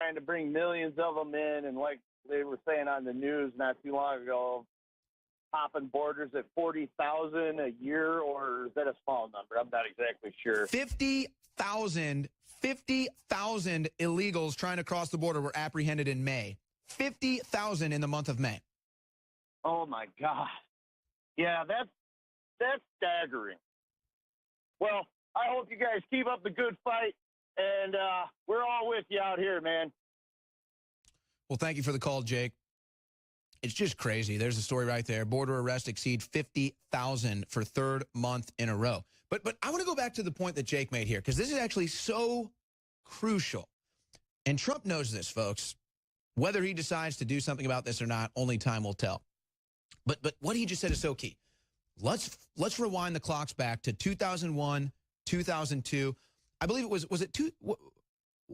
trying to bring millions of them in, and like they were saying on the news not too long ago, popping borders at 40,000 a year, or is that a small number? I'm not exactly sure. 50,000 illegals trying to cross the border were apprehended in May. 50,000 in the month of May. Oh my God. Yeah, that's staggering. Well, I hope you guys keep up the good fight, and we're all with you out here, man. Well, thank you for the call, Jake. It's just crazy. There's a story right there. Border arrests exceed 50,000 for third month in a row. But I want to go back to the point that Jake made here, because this is actually so crucial. And Trump knows this, folks. Whether he decides to do something about this or not, only time will tell. But what he just said is so key. Let's rewind the clocks back to 2001, 2002. I believe it was it two? What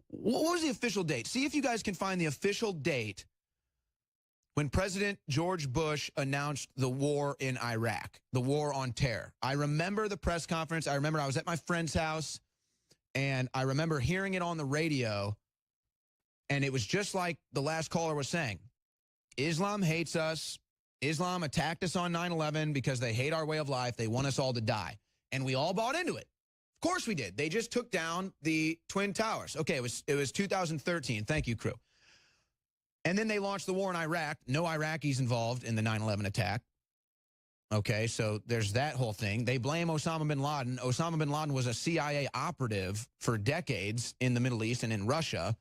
was the official date? See if you guys can find the official date when President George Bush announced the war in Iraq, the war on terror. I remember the press conference. I remember I was at my friend's house, and I remember hearing it on the radio, and it was just like the last caller was saying. Islam hates us. Islam attacked us on 9/11 because they hate our way of life. They want us all to die. And we all bought into it. Of course we did. They just took down the Twin Towers. Okay, it was 2013. Thank you, crew. And then they launched the war in Iraq. No Iraqis involved in the 9/11 attack. Okay, so there's that whole thing. They blame Osama bin Laden. Osama bin Laden was a CIA operative for decades in the Middle East and in Russia.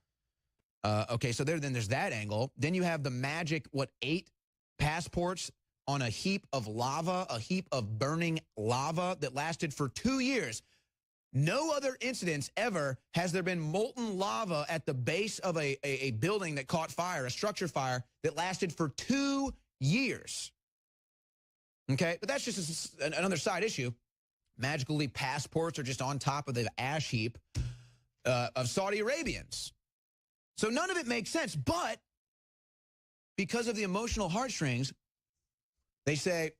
Okay, so then there's that angle. Then you have the magic, 8 passports on a heap of lava, a heap of burning lava that lasted for 2 years. No other incidents ever has there been molten lava at the base of a building that caught fire, a structure fire that lasted for 2 years. Okay, but that's just another side issue. Magically, passports are just on top of the ash heap of Saudi Arabians. So none of it makes sense, but because of the emotional heartstrings, they say,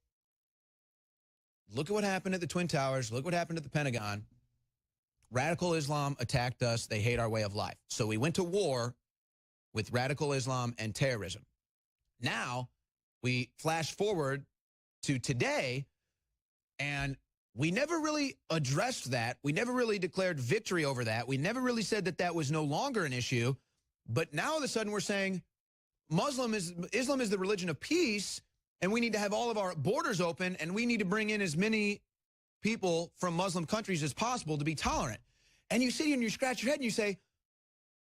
look at what happened at the Twin Towers, look what happened at the Pentagon. Radical Islam attacked us. They hate our way of life. So we went to war with radical Islam and terrorism. Now we flash forward to today, and we never really addressed that. We never really declared victory over that. We never really said that that was no longer an issue. But now all of a sudden we're saying Islam is the religion of peace, and we need to have all of our borders open, and we need to bring in as many people from Muslim countries as possible to be tolerant. And you sit here and you scratch your head and you say,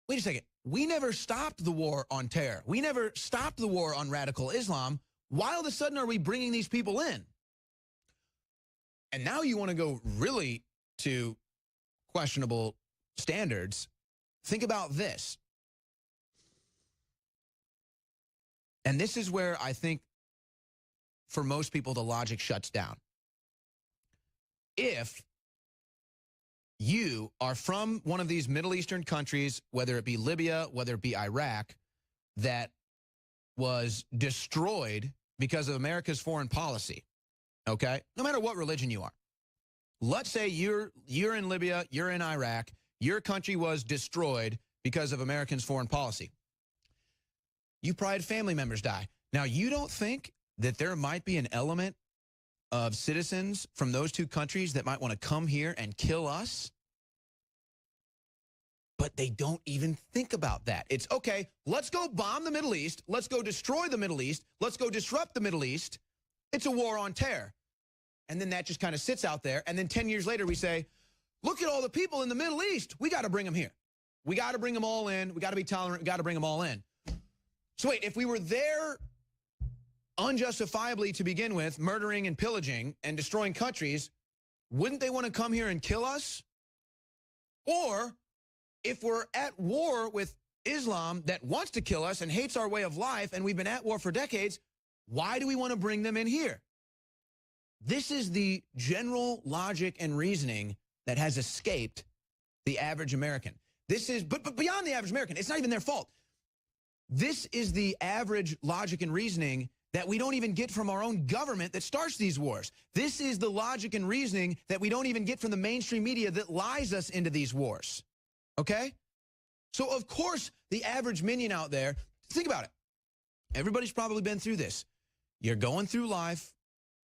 wait a second, we never stopped the war on terror. We never stopped the war on radical Islam. Why all of a sudden are we bringing these people in? And now you want to go really to questionable standards. Think about this. And this is where I think for most people the logic shuts down. If you are from one of these Middle Eastern countries, whether it be Libya, whether it be Iraq, that was destroyed because of America's foreign policy, okay? No matter what religion you are. Let's say you're in Libya, you're in Iraq, your country was destroyed because of Americans' foreign policy. You probably had family members die. Now, you don't think that there might be an element of citizens from those two countries that might want to come here and kill us? But they don't even think about that. It's, okay, let's go bomb the Middle East. Let's go destroy the Middle East. Let's go disrupt the Middle East. It's a war on terror. And then that just kind of sits out there. And then 10 years later, we say, look at all the people in the Middle East. We got to bring them here. We got to bring them all in. We got to be tolerant. We got to bring them all in. So wait, if we were there unjustifiably to begin with, murdering and pillaging and destroying countries, wouldn't they want to come here and kill us? Or if we're at war with Islam that wants to kill us and hates our way of life, and we've been at war for decades, why do we want to bring them in here? This is the general logic and reasoning that has escaped the average American. This is, but beyond the average American, it's not even their fault. This is the average logic and reasoning that we don't even get from our own government that starts these wars. This is the logic and reasoning that we don't even get from the mainstream media that lies us into these wars. Okay? So, of course, the average minion out there, think about it. Everybody's probably been through this. You're going through life,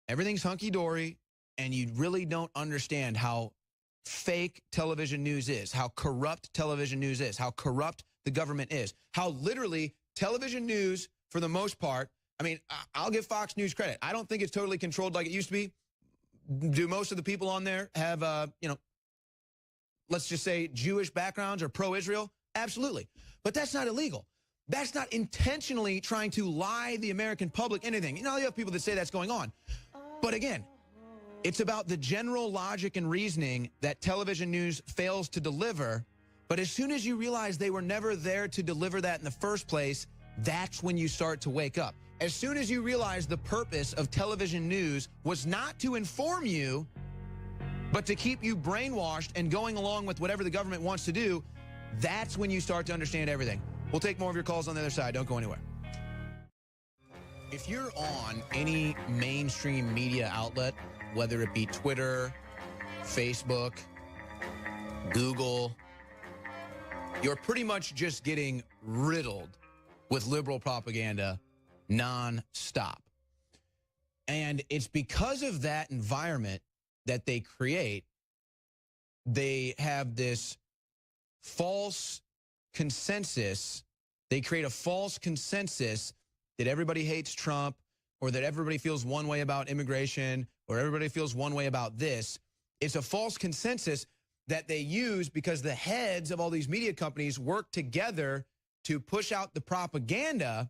everything's hunky-dory, and you really don't understand how fake television news is, how corrupt television news is, how corrupt the government is, how literally television news, for the most part, I mean, I'll give Fox News credit. I don't think it's totally controlled like it used to be. Do most of the people on there have, let's just say Jewish backgrounds or pro-Israel? Absolutely. But that's not illegal. That's not intentionally trying to lie the American public anything. You know, you have people that say that's going on. But again, it's about the general logic and reasoning that television news fails to deliver. But as soon as you realize they were never there to deliver that in the first place, that's when you start to wake up. As soon as you realize the purpose of television news was not to inform you, but to keep you brainwashed and going along with whatever the government wants to do, that's when you start to understand everything. We'll take more of your calls on the other side. Don't go anywhere. If you're on any mainstream media outlet, whether it be Twitter, Facebook, Google, you're pretty much just getting riddled with liberal propaganda nonstop. And it's because of that environment that they create. They have this false consensus. They create a false consensus that everybody hates Trump, or that everybody feels one way about immigration, or everybody feels one way about this. It's a false consensus that they use because the heads of all these media companies work together to push out the propaganda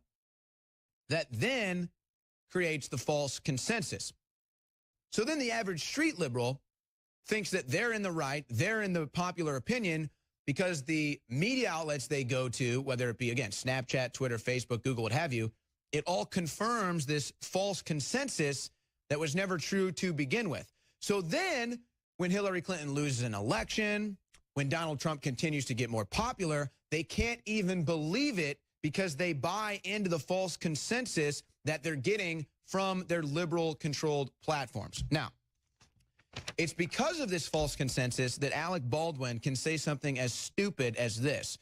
that then creates the false consensus. So then the average street liberal thinks that they're in the right, they're in the popular opinion, because the media outlets they go to, whether it be, again, Snapchat, Twitter, Facebook, Google, what have you, it all confirms this false consensus that was never true to begin with. So then when Hillary Clinton loses an election, when Donald Trump continues to get more popular, they can't even believe it because they buy into the false consensus that they're getting from their liberal-controlled platforms. Now, it's because of this false consensus that Alec Baldwin can say something as stupid as this.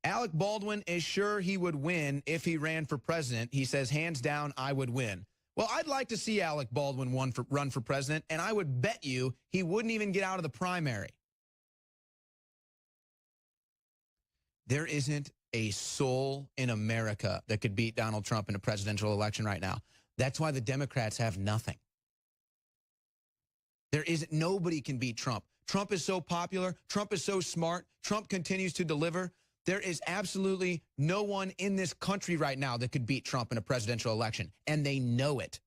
Alec Baldwin is sure he would win if he ran for president. He says, hands down, I would win. Well, I'd like to see Alec Baldwin run for president, and I would bet you he wouldn't even get out of the primary. There isn't a soul in America that could beat Donald Trump in a presidential election right now. That's why the Democrats have nothing. Nobody can beat Trump. Trump is so popular. Trump is so smart. Trump continues to deliver. There is absolutely no one in this country right now that could beat Trump in a presidential election, and they know it.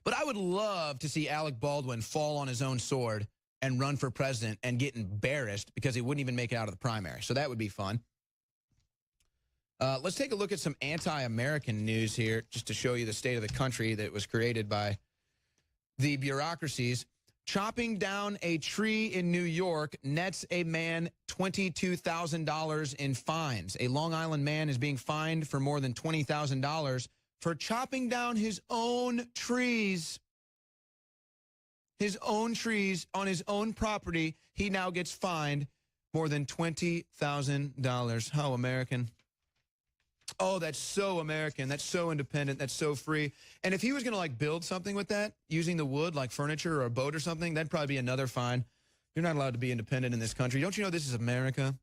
But I would love to see Alec Baldwin fall on his own sword and run for president and get embarrassed because he wouldn't even make it out of the primary. So that would be fun. Let's take a look at some anti-American news here just to show you the state of the country that was created by the bureaucracies. Chopping down a tree in New York nets a man $22,000 in fines. A Long Island man is being fined for more than $20,000 for chopping down his own trees. His own trees on his own property. He now gets fined more than $20,000. How American. Oh, that's so American. That's so independent. That's so free. And if he was going to like build something with that, using the wood like furniture or a boat or something, that'd probably be another fine. You're not allowed to be independent in this country. Don't you know this is America?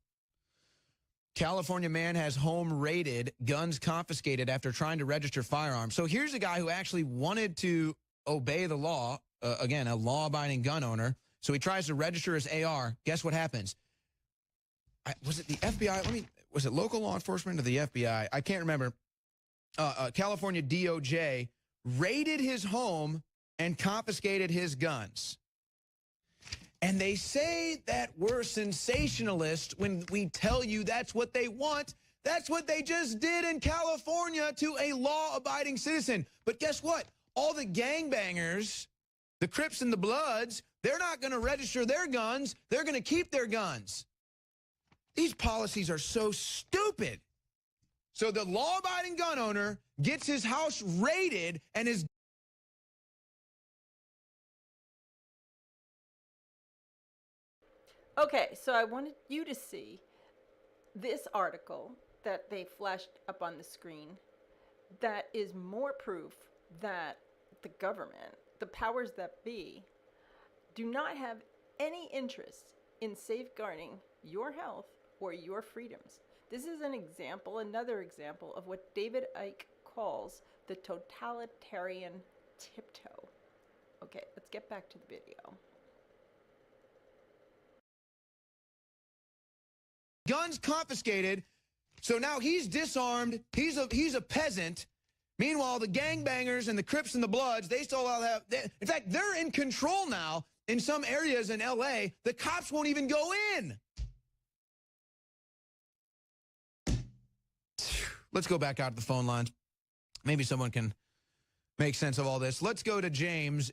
California man has home raided, guns confiscated after trying to register firearms. So here's a guy who actually wanted to obey the law. Again, a law-abiding gun owner. So he tries to register his AR. Guess what happens? Was it the FBI? Was it local law enforcement or the FBI? I can't remember. California DOJ raided his home and confiscated his guns. And they say that we're sensationalists when we tell you that's what they want. That's what they just did in California to a law-abiding citizen. But guess what? All the gangbangers, the Crips and the Bloods, they're not going to register their guns. They're going to keep their guns. These policies are so stupid. So the law-abiding gun owner gets his house raided and his... Okay, so I wanted you to see this article that they flashed up on the screen, that is more proof that the government, the powers that be, do not have any interest in safeguarding your health or your freedoms. This is an example, another example of what David Icke calls the totalitarian tiptoe. Okay, let's get back to the video. Guns confiscated. So now he's disarmed. He's a peasant. Meanwhile, the gangbangers and the Crips and the Bloods, they still all have, in fact, they're in control now in some areas in LA. The cops won't even go in. Let's go back out to the phone lines. Maybe someone can make sense of all this. Let's go to James.